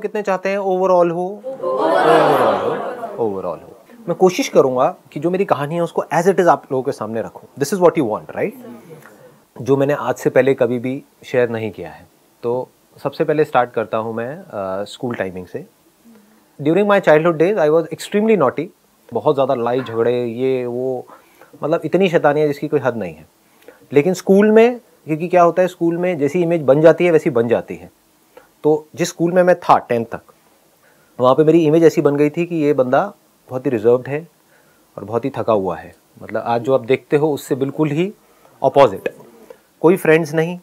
कितने चाहते हैं ओवरऑल हो? ओवरऑल हो। मैं कोशिश करूंगा कि जो मेरी कहानी है उसको एज इट इज आप लोगों के सामने रखूं। This is what you want, right? जो मैंने आज से पहले कभी भी शेयर नहीं किया है। तो सबसे पहले स्टार्ट करता हूं मैं स्कूल टाइमिंग से। During my childhood days I was extremely naughty. बहुत ज़्यादा लड़ाई झगड़े, ये वो, मतलब इतनी शैतानियाँ जिसकी कोई हद नहीं है। लेकिन स्कूल में, क्योंकि क्या होता है स्कूल में जैसी इमेज बन जाती है वैसी बन जाती है। तो जिस स्कूल में मैं था 10th तक, वहाँ पे मेरी इमेज ऐसी बन गई थी कि ये बंदा बहुत ही रिजर्व्ड है और बहुत ही थका हुआ है। मतलब आज जो आप देखते हो उससे बिल्कुल ही ऑपोजिट। कोई फ्रेंड्स नहीं,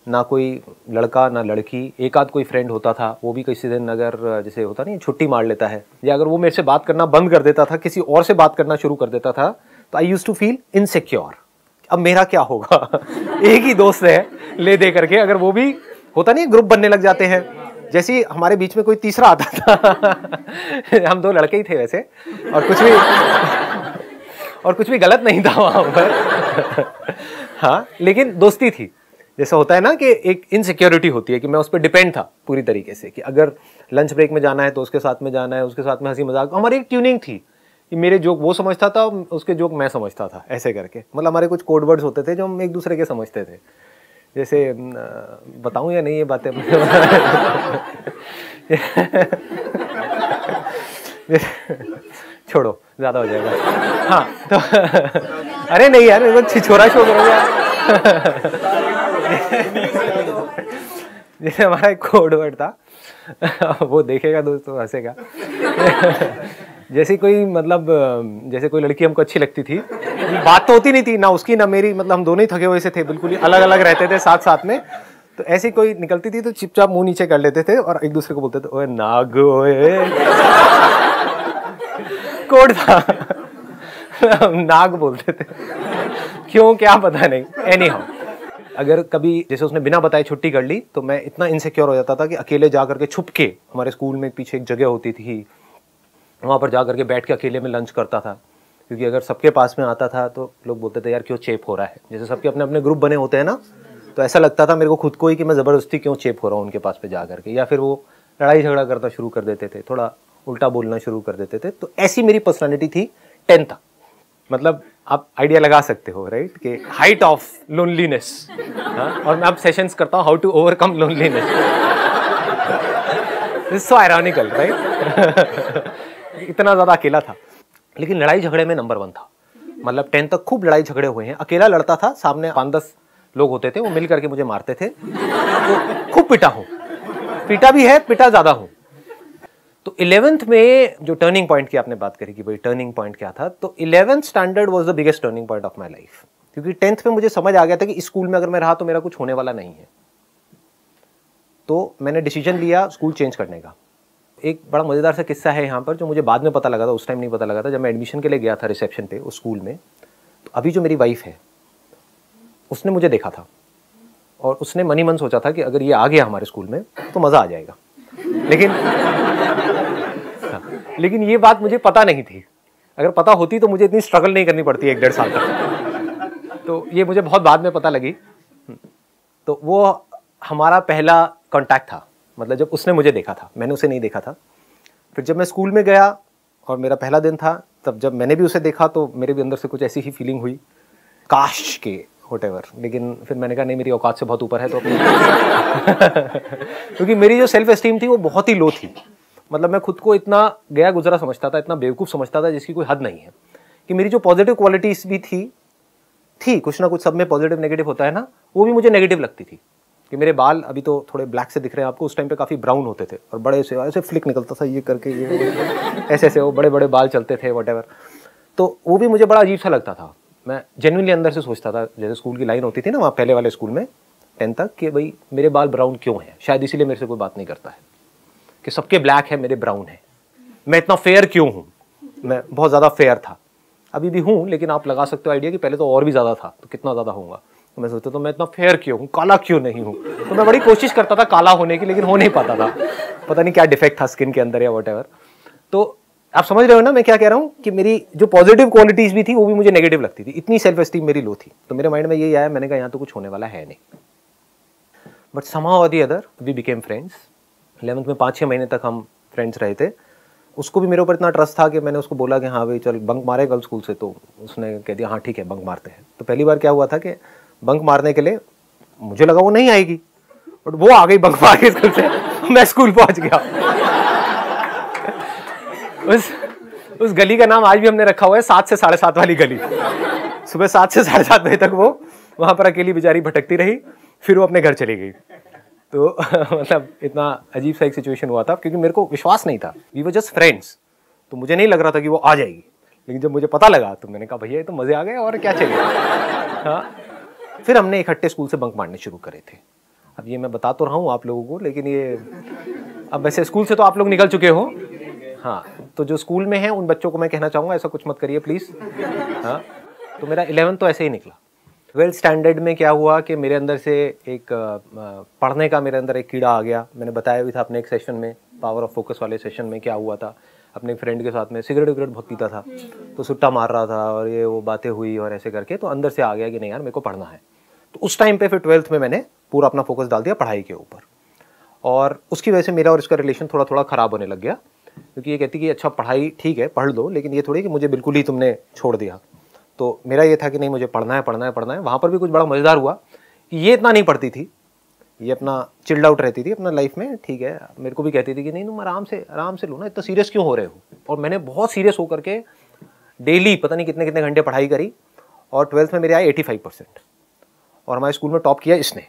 ना कोई लड़का ना लड़की। एक आध कोई फ्रेंड होता था, वो भी किसी दिन अगर जैसे होता नहीं छुट्टी मार लेता है, या अगर वो मेरे से बात करना बंद कर देता था, किसी और से बात करना शुरू कर देता था, तो I used to feel insecure. अब मेरा क्या होगा? एक ही दोस्त है ले दे करके, अगर वो भी होता नहीं ग्रुप बनने लग जाते हैं। जैसे ही हमारे बीच में कोई तीसरा आता था हम दो लड़के ही थे वैसे, और कुछ भी गलत नहीं था वहां पर हाँ, लेकिन दोस्ती थी। जैसा होता है ना कि एक इनसिक्योरिटी होती है कि मैं उस पर डिपेंड था पूरी तरीके से, कि अगर लंच ब्रेक में जाना है तो उसके साथ में जाना है, उसके साथ में हंसी मजाक। हमारी एक ट्यूनिंग थी कि मेरे जोक वो समझता था, उसके जोक मैं समझता था, ऐसे करके। मतलब हमारे कुछ कोड वर्ड्स होते थे जो हम एक दूसरे के समझते थे। जैसे बताऊं या नहीं ये बातें? छोड़ो, ज्यादा हो जाएगा। हाँ तो अरे नहीं यार, वो छिछोरा शो करोगे। जैसे हमारा एक कोड वर्ड था वो देखेगा दोस्तों हंसेगा। जैसे कोई मतलब जैसे कोई लड़की हमको अच्छी लगती थी, बात तो होती नहीं थी ना उसकी ना मेरी, मतलब हम दोनों ही थके हुए से थे, बिल्कुल ही अलग अलग रहते थे साथ साथ में। तो ऐसी कोई निकलती थी तो चुपचाप मुंह नीचे कर लेते थे और एक दूसरे को बोलते थे ओए नाग ओए। कोड था नाग बोलते थे, क्यों क्या पता नहीं। एनी हाउ, अगर कभी जैसे उसने बिना बताए छुट्टी कर ली तो मैं इतना इनसिक्योर हो जाता था कि अकेले जा करके छुप के, हमारे स्कूल में पीछे एक जगह होती थी, वहाँ पर जा करके बैठ के अकेले में लंच करता था। क्योंकि अगर सबके पास में आता था तो लोग बोलते थे यार क्यों चेप हो रहा है। जैसे सबके अपने अपने ग्रुप बने होते हैं ना, तो ऐसा लगता था मेरे को खुद को ही कि मैं ज़बरदस्ती क्यों चेप हो रहा हूँ उनके पास पे जा करके। या फिर वो लड़ाई झगड़ा करना शुरू कर देते थे, थोड़ा उल्टा बोलना शुरू कर देते थे। तो ऐसी मेरी पर्सनैलिटी थी 10th तक। मतलब आप आइडिया लगा सकते हो, राइट, कि हाइट ऑफ लोनलीनेस। और मैं अब सेशंस करता हूँ how to overcome loneliness. It's so ironical, right? इतना ज्यादा अकेला था, लेकिन लड़ाई झगड़े में नंबर 1 था। मतलब 10th तक खूब लड़ाई झगड़े हुए हैं। अकेला लड़ता था, सामने 5-10 लोग होते थे, वो मिल करके मुझे मारते थे। तो खूब पिटा हूं, पिटा भी है, पिटा ज्यादा हूं। तो 11th में जो टर्निंग पॉइंट की आपने बात करी कि भाई टर्निंग पॉइंट क्या था, तो 11th standard was the biggest turning point of my life. क्योंकि 10th में मुझे समझ आ गया था कि इस स्कूल में अगर मैं रहा तो मेरा कुछ होने वाला नहीं है। तो मैंने डिसीजन लिया स्कूल चेंज करने का। एक बड़ा मजेदार सा किस्सा है यहाँ पर, जो मुझे बाद में पता लगा था, उस टाइम नहीं पता लगा था। जब मैं एडमिशन के लिए गया था रिसेप्शन पे उस स्कूल में, तो अभी जो मेरी वाइफ है उसने मुझे देखा था और उसने मन ही मन सोचा था कि अगर ये आ गया हमारे स्कूल में तो मजा आ जाएगा। लेकिन ये बात मुझे पता नहीं थी। अगर पता होती तो मुझे इतनी स्ट्रगल नहीं करनी पड़ती 1-1.5 साल तक। तो ये मुझे बहुत बाद में पता लगी। तो वो हमारा पहला कांटेक्ट था, मतलब जब उसने मुझे देखा था, मैंने उसे नहीं देखा था। फिर जब मैं स्कूल में गया और मेरा पहला दिन था, तब जब मैंने भी उसे देखा तो मेरे भी अंदर से कुछ ऐसी ही फीलिंग हुई, काश के व्हाटएवर। लेकिन फिर मैंने कहा नहीं, मेरी औकात से बहुत ऊपर है तो अपनी क्योंकि मेरी जो सेल्फ एस्टीम थी वो बहुत ही लो थी। मतलब मैं खुद को इतना गया गुजरा समझता था, इतना बेवकूफ़ समझता था जिसकी कोई हद नहीं है। कि मेरी जो पॉजिटिव क्वालिटीज भी थी कुछ ना कुछ, सब में पॉजिटिव नेगेटिव होता है ना, वो भी मुझे नेगेटिव लगती थी। कि मेरे बाल अभी तो थोड़े ब्लैक से दिख रहे हैं आपको, उस टाइम पे काफ़ी ब्राउन होते थे और बड़े से ऐसे फ्लिक निकलता था ये करके, ये ऐसे ऐसे वो बड़े बड़े बाल चलते थे व्हाटएवर। तो वो भी मुझे बड़ा अजीब सा लगता था। मैं जेन्युइनली अंदर से सोचता था, जैसे स्कूल की लाइन होती थी ना वहाँ पहले वाले स्कूल में 10th तक, कि भाई मेरे बाल ब्राउन क्यों हैं, शायद इसीलिए मेरे से कोई बात नहीं करता है, कि सबके ब्लैक है मेरे ब्राउन है, मैं इतना फेयर क्यों हूँ। मैं बहुत ज़्यादा फेयर था, अभी भी हूँ, लेकिन आप लगा सकते हो आइडिया कि पहले तो और भी ज़्यादा था, तो कितना ज़्यादा होऊंगा। तो मैं सोचता तो मैं इतना फेयर क्यों हूँ, काला क्यों नहीं हूँ। तो मैं बड़ी कोशिश करता था काला होने की, लेकिन हो नहीं पाता था, पता नहीं क्या डिफेक्ट था स्किन के अंदर या व्हाटएवर। तो आप समझ रहे हो ना मैं क्या कह रहा हूँ, कि मेरी जो पॉजिटिव क्वालिटीज भी थी वो भी मुझे नेगेटिव लगती थी, इतनी सेल्फ एस्टीम मेरी लो थी। तो मेरे माइंड में यही आया, मैंने कहा यहाँ तो कुछ होने वाला है नहीं। But somehow or the other we became friends 11th में 5-6 महीने तक हम फ्रेंड्स रहे थे। उसको भी मेरे ऊपर इतना ट्रस्ट था कि मैंने उसको बोला कि हाँ भाई चल बंक मारे गर्ल्स स्कूल से, तो उसने कह दिया हाँ ठीक है बंक मारते हैं। तो पहली बार क्या हुआ था कि बंक मारने के लिए मुझे लगा वो नहीं आएगी, बट वो आ गई बंक मार के स्कूल से। मैं स्कूल पहुंच गया। उस गली का नाम आज भी हमने रखा हुआ है 7 से 7:30 वाली गली। सुबह 7 से 7:30 बजे तक वो वहां पर अकेली बेचारी भटकती रही, फिर वो अपने घर चली गई। तो मतलब इतना अजीब सा एक सिचुएशन हुआ था, क्योंकि मेरे को विश्वास नहीं था। वी वर जस्ट फ्रेंड्स, तो मुझे नहीं लग रहा था कि वो आ जाएगी। लेकिन जब मुझे पता लगा तो मैंने कहा भैया ये तो मजे आ गए, और क्या चाहिए। हाँ, फिर हमने इकट्ठे स्कूल से बंक मारने शुरू करे थे। अब ये मैं बता तो रहा हूँ आप लोगों को, लेकिन ये अब वैसे स्कूल से तो आप लोग निकल चुके हो। हाँ, तो जो स्कूल में है उन बच्चों को मैं कहना चाहूँगा ऐसा कुछ मत करिए प्लीज़। हाँ, तो मेरा 11th तो ऐसे ही निकला। 12th स्टैंडर्ड में क्या हुआ कि मेरे अंदर से एक पढ़ने का मेरे अंदर एक कीड़ा आ गया। मैंने बताया भी था अपने एक सेशन में, पावर ऑफ फोकस वाले सेशन में, क्या हुआ था। अपने फ्रेंड के साथ में सिगरेट विगरेट बहुत पीता था, तो सुट्टा मार रहा था और ये वो बातें हुई और ऐसे करके, तो अंदर से आ गया कि नहीं यार मेरे को पढ़ना है। तो उस टाइम पे फिर 12th में मैंने पूरा अपना फोकस डाल दिया पढ़ाई के ऊपर, और उसकी वजह से मेरा और इसका रिलेशन थोड़ा थोड़ा ख़राब होने लग गया। क्योंकि ये कहती कि अच्छा पढ़ाई ठीक है पढ़ लो, लेकिन ये थोड़ी कि मुझे बिल्कुल ही तुमने छोड़ दिया। तो मेरा ये था कि नहीं मुझे पढ़ना है पढ़ना है पढ़ना है। वहाँ पर भी कुछ बड़ा मज़ेदार हुआ कि ये इतना नहीं पढ़ती थी, ये अपना चिल्ड आउट रहती थी अपना लाइफ में, ठीक है। मेरे को भी कहती थी कि नहीं तुम आराम से लो ना, इतना सीरियस क्यों हो रहे हो। और मैंने बहुत सीरियस होकर के डेली पता नहीं कितने कितने घंटे पढ़ाई करी, और 12th में मेरे आए 85%, और हमारे स्कूल में टॉप किया इसने।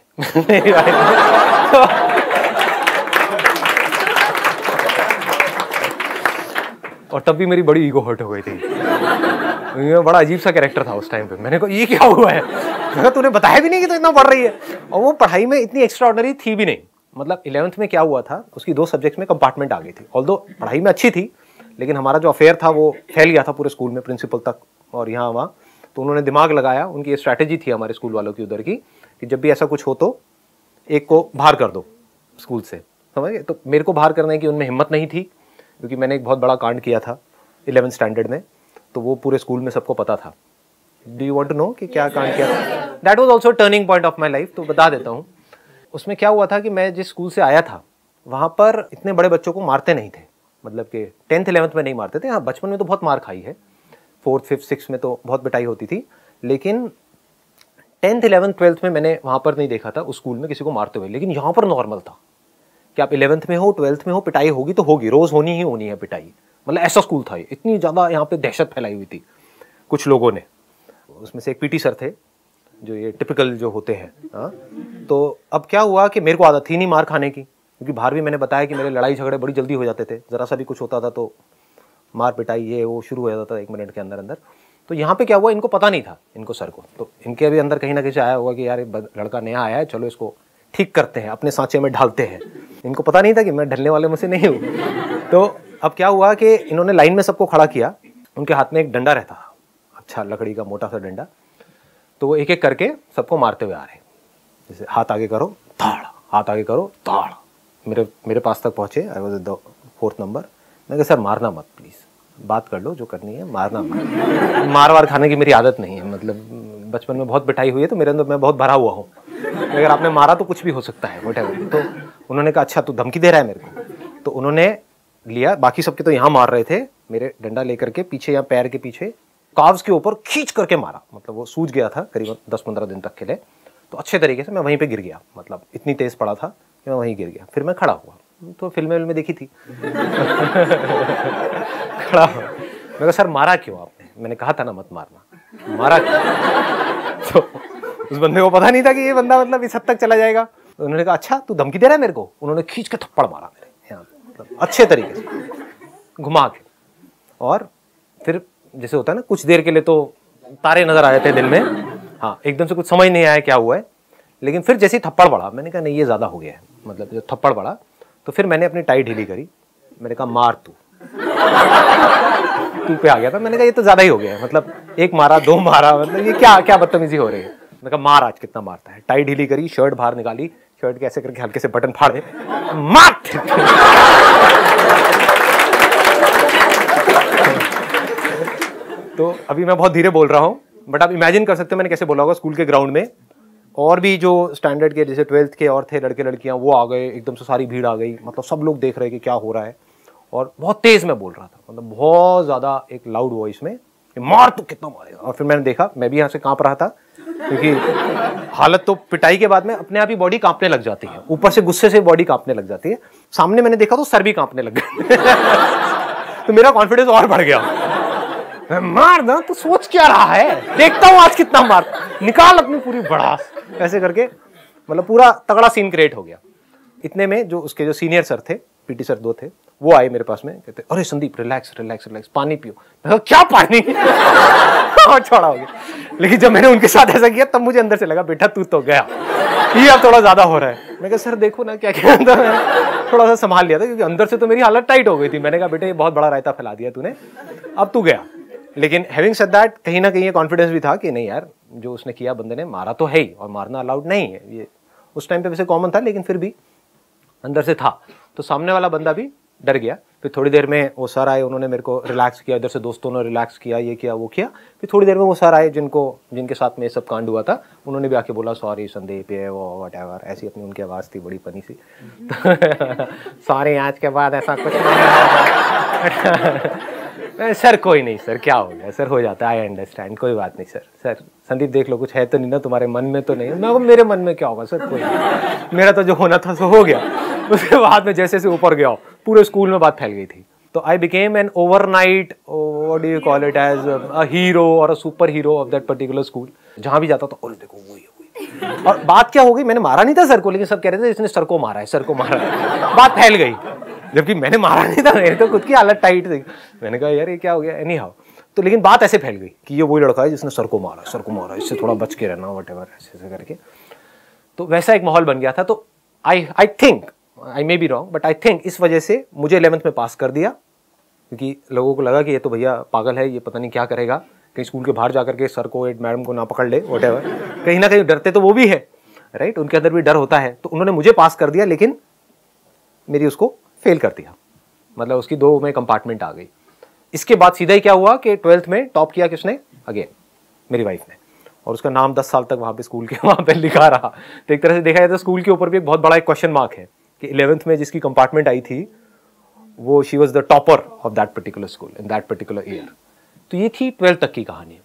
और तब भी मेरी बड़ी ईगो हर्ट हो गई थी। ये बड़ा अजीब सा कैरेक्टर था उस टाइम पे। मैंने कहा ये क्या हुआ है, मैंने तूने बताया भी नहीं कि तू इतना पढ़ रही है। और वो पढ़ाई में इतनी एक्स्ट्रा ऑर्डिनरी थी भी नहीं। मतलब 11th में क्या हुआ था, उसकी 2 सब्जेक्ट्स में कंपार्टमेंट आ गई थी। ऑल्दो पढ़ाई में अच्छी थी, लेकिन हमारा जो अफेयर था वो फैल गया था पूरे स्कूल में, प्रिंसिपल तक और यहाँ वहाँ। तो उन्होंने दिमाग लगाया, उनकी ये स्ट्रैटेजी थी हमारे स्कूल वालों की उधर की, कि जब भी ऐसा कुछ हो तो एक को बाहर कर दो स्कूल से, समझ गए। तो मेरे को बाहर करने की उनमें हिम्मत नहीं थी, क्योंकि मैंने एक बहुत बड़ा कांड किया था 11th स्टैंडर्ड में, तो वो पूरे स्कूल में सबको पता था। Do you want to know कि क्या कांड किया था? That was also turning point of my life, तो बता देता हूँ। उसमें क्या हुआ था कि मैं जिस स्कूल से आया था वहाँ पर इतने बड़े बच्चों को मारते नहीं थे। मतलब कि 10th 11th में नहीं मारते थे। हाँ, बचपन में तो बहुत मार खाई है, 4th 5th 6th में तो बहुत पिटाई होती थी, लेकिन 10th 11th 12th में मैंने वहाँ पर नहीं देखा था उस स्कूल में किसी को मारते हुए। लेकिन यहाँ पर नॉर्मल था कि आप 11th में हो 12th में हो, पिटाई होगी तो होगी, रोज होनी ही होनी है पिटाई। मतलब ऐसा स्कूल था। इतनी ज़्यादा यहाँ पे दहशत फैलाई हुई थी कुछ लोगों ने। उसमें से एक पीटी सर थे जो ये टिपिकल जो होते हैं। हाँ, तो अब क्या हुआ कि मेरे को आदत थी नहीं मार खाने की, क्योंकि बाहर भी मैंने बताया कि मेरे लड़ाई झगड़े बड़ी जल्दी हो जाते थे। ज़रा सा भी कुछ होता था तो मार पिटाई ये वो शुरू हो जाता था 1 मिनट के अंदर अंदर। तो यहाँ पे क्या हुआ, इनको पता नहीं था, इनको सर को, तो इनके भी अंदर कहीं ना कहीं आया होगा कि यार लड़का नया आया है, चलो इसको ठीक करते हैं, अपने सांचे में ढालते हैं। इनको पता नहीं था कि मैं ढलने वाले में से नहीं हूँ। तो अब क्या हुआ कि इन्होंने लाइन में सबको खड़ा किया। उनके हाथ में एक डंडा रहता था, अच्छा लकड़ी का मोटा सा डंडा। तो वो एक एक करके सबको मारते हुए आ रहे, जैसे हाथ आगे करो ताड़, हाथ आगे करो ताड़। मेरे पास तक पहुँचे। I was the 4th number. मैं कहा सर मारना मत प्लीज़, बात कर लो जो करनी है, मारना मत। मार वार खाने की मेरी आदत नहीं है, मतलब बचपन में बहुत पिटाई हुई है तो मेरे अंदर मैं बहुत भरा हुआ हूँ। अगर आपने मारा तो कुछ भी हो सकता है व्हाटएवर। तो उन्होंने कहा अच्छा तू धमकी दे रहा है मेरे को। तो उन्होंने लिया, बाकी सबके तो यहाँ मार रहे थे, मेरे डंडा लेकर के पीछे या पैर के पीछे काव्स के ऊपर खींच करके मारा। मतलब वो सूज गया था करीबन 10-15 दिन तक के लिए। तो अच्छे तरीके से मैं वहीं पे गिर गया, मतलब इतनी तेज पड़ा था कि मैं वहीं गिर गया। फिर मैं खड़ा हुआ, तो फिल्में देखी थी। खड़ा हुआ, मैं कहा सर मारा क्यों आपने? मैंने कहा था ना मत मारना, मारा क्यों? तो उस बंदे को पता नहीं था कि ये बंदा मतलब इस हद तक चला जाएगा। तो उन्होंने कहा अच्छा तू धमकी दे रहा है मेरे को। उन्होंने खींच के थप्पड़ मारा मेरे यहाँ, मतलब अच्छे तरीके से घुमा के। और फिर जैसे होता है ना, कुछ देर के लिए तो तारे नजर आ जाते हैं दिल में। हाँ, एकदम से कुछ समझ नहीं आया क्या हुआ है, लेकिन फिर जैसे ही थप्पड़ पड़ा मैंने कहा नहीं ये ज़्यादा हो गया है। मतलब जब थप्पड़ पड़ा तो फिर मैंने अपनी टाई ढीली करी। मैंने कहा मार तू पे आ गया था। मैंने कहा ये तो ज़्यादा ही हो गया है, मतलब 1 मारा 2 मारा, मतलब ये क्या बदतमीजी हो रही है। मैंने कहा मार आज कितना मारता है। टाई ढीली करी, शर्ट बाहर निकाली, शर्ट के ऐसे करके हल्के से बटन फाड़े, मार। तो अभी मैं बहुत धीरे बोल रहा हूँ, बट आप इमेजिन कर सकते हो मैंने कैसे बोला होगा स्कूल के ग्राउंड में। और भी जो स्टैंडर्ड के जैसे 12th के और थे लड़के लड़कियां, वो आ गए, एकदम से सारी भीड़ आ गई, मतलब सब लोग देख रहे कि क्या हो रहा है। और बहुत तेज मैं बोल रहा था, मतलब बहुत ज़्यादा एक लाउड वॉइस में, मार तो कितना मारेगा। और फिर मैंने देखा, मैं भी यहाँ से काँप रहा था, क्योंकि हालत तो पिटाई के बाद में अपने आप ही बॉडी कांपने लग जाती है, ऊपर से गुस्से से बॉडी कांपने लग जाती है। सामने मैंने देखा तो सर भी कांपने लग गए। तो मेरा कॉन्फिडेंस और बढ़ गया, मार ना, तो सोच क्या रहा है, देखता हूं आज कितना मार, निकाल अपनी पूरी भड़ास, ऐसे करके मतलब पूरा तगड़ा सीन क्रिएट हो गया। इतने में जो उसके जो सीनियर सर थे, पीटी सर 2 थे, वो आए मेरे पास में, कहते अरे संदीप रिलैक्स रिलैक्स रिलैक्स, पानी पियो। मैं क्या पानी? और छोड़ा हो गया। लेकिन जब मैंने उनके साथ ऐसा किया तब मुझे अंदर से लगा बेटा तू तो गया, ये अब थोड़ा ज्यादा हो रहा है। मैं कहा सर देखो ना क्या क्या, थोड़ा सा संभाल लिया था, क्योंकि अंदर से तो मेरी हालत टाइट हो गई थी। मैंने कहा बेटा ये बहुत बड़ा रायता फैला दिया तूने, अब तू गया। लेकिन हैविंग सेड दैट, कहीं ना कहीं ये कॉन्फिडेंस भी था कि नहीं यार, जो उसने किया, बंदे ने मारा तो है ही, और मारना अलाउड नहीं है, ये उस टाइम पे वैसे कॉमन था, लेकिन फिर भी अंदर से था। तो सामने वाला बंदा भी डर गया। फिर थोड़ी देर में वो सर आए, उन्होंने मेरे को रिलैक्स किया, इधर से दोस्तों ने रिलैक्स किया, ये किया वो किया। फिर थोड़ी देर में वो सर आए जिनके साथ में ये सब कांड हुआ था, उन्होंने भी आके बोला सॉरी संदीप, ये वो व्हाटएवर, ऐसी अपनी उनकी आवाज़ थी बड़ी फनी सी। सॉरी आज के बाद ऐसा कुछ नहीं। सर कोई नहीं सर, क्या हो गया सर, हो जाता है, आई अंडरस्टैंड, कोई बात नहीं सर। सर संदीप देख लो कुछ है तो नहीं ना तुम्हारे मन में, तो नहीं। मैं मेरे मन में क्या होगा सर, कोई नहीं, मेरा तो जो होना था सो हो गया। उसके बाद में जैसे जैसे ऊपर गया, पूरे स्कूल में बात फैल गई थी। तो I became an overnight, what do you call it, as a hero और a super hero of that particular school. जहां भी जाता था, अरे देखो वही है। और बात क्या हो गई, मैंने मारा नहीं था सर को, लेकिन सब कह रहे थे इसने सर को मारा है, सर को मारा है। बात फैल गई, जबकि मैंने मारा नहीं था, मेरी तो खुद की हालत टाइट थी। मैंने कहा यार ये क्या हो गया, एनी हाउ। तो लेकिन बात ऐसे फैल गई कि ये वही लड़का है जिसने सर को मारा, इससे थोड़ा बच के रहना, व्हाटएवर, ऐसे करके। तो वैसा एक माहौल बन गया था। तो I think, I may be wrong, but I think इस वजह से मुझे 11th में पास कर दिया, क्योंकि लोगों को लगा कि ये तो भैया पागल है, ये पता नहीं क्या करेगा, कहीं स्कूल के बाहर जाकर के सर को, एक मैडम को ना पकड़ ले, व्हाटएवर। कहीं ना कहीं डरते तो वो भी है, राइट, उनके अंदर भी डर होता है। तो उन्होंने मुझे पास कर दिया, लेकिन मेरी उसको फेल कर दिया, मतलब उसकी 2 में कंपार्टमेंट आ गई। इसके बाद सीधा ही क्या हुआ कि 12th में टॉप किया किसने, अगेन मेरी वाइफ ने, और उसका नाम 10 साल तक वहाँ पे स्कूल के वहाँ पे लिखा रहा। तो एक तरह से देखा जाए तो स्कूल के ऊपर भी एक बहुत बड़ा एक क्वेश्चन मार्क है कि 11th में जिसकी कंपार्टमेंट आई थी, वो she was the topper of that particular school in that particular year. तो ये थी 12th तक की कहानी।